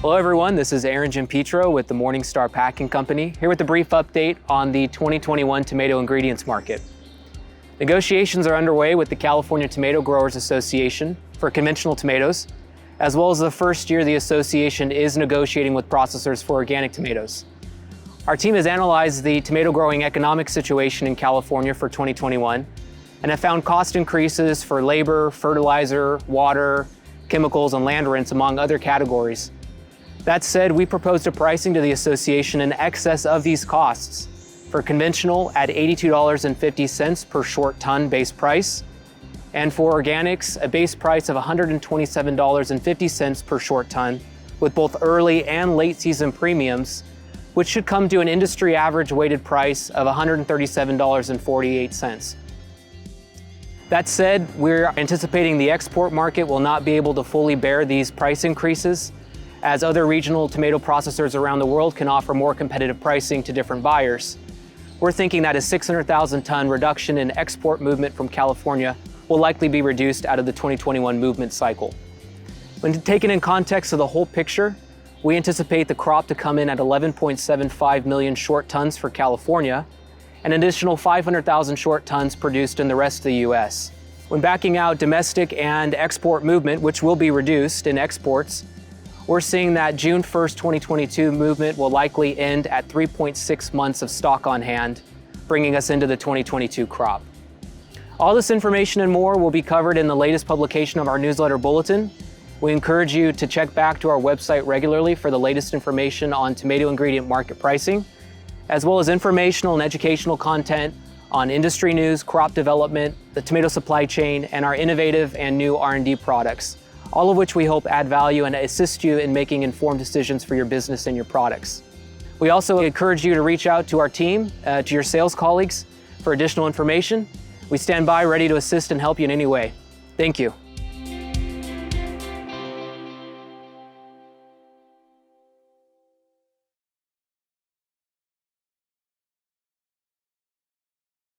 Hello everyone, this is Aaron Giampetro with the Morningstar Packing Company, here with a brief update on the 2021 tomato ingredients market. Negotiations are underway with the California Tomato Growers Association for conventional tomatoes, as well as the first year the association is negotiating with processors for organic tomatoes. Our team has analyzed the tomato growing economic situation in California for 2021 and have found cost increases for labor, fertilizer, water, chemicals, and land rents, among other categories. That said, we proposed a pricing to the association in excess of these costs for conventional at $82.50 per short ton base price, and for organics, a base price of $127.50 per short ton with both early and late season premiums, which should come to an industry average weighted price of $137.48. That said, we're anticipating the export market will not be able to fully bear these price increases, as other regional tomato processors around the world can offer more competitive pricing to different buyers. We're thinking that a 600,000 ton reduction in export movement from California will likely be reduced out of the 2021 movement cycle. When taken in context of the whole picture, we anticipate the crop to come in at 11.75 million short tons for California, an additional 500,000 short tons produced in the rest of the US. When backing out domestic and export movement, which will be reduced in exports, we're seeing that June 1st, 2022 movement will likely end at 3.6 months of stock on hand, bringing us into the 2022 crop. All this information and more will be covered in the latest publication of our newsletter bulletin. We encourage you to check back to our website regularly for the latest information on tomato ingredient market pricing, as well as informational and educational content on industry news, crop development, the tomato supply chain, and our innovative and new R&D products, all of which we hope add value and assist you in making informed decisions for your business and your products. We also encourage you to reach out to our team, to your sales colleagues for additional information. We stand by ready to assist and help you in any way. Thank you.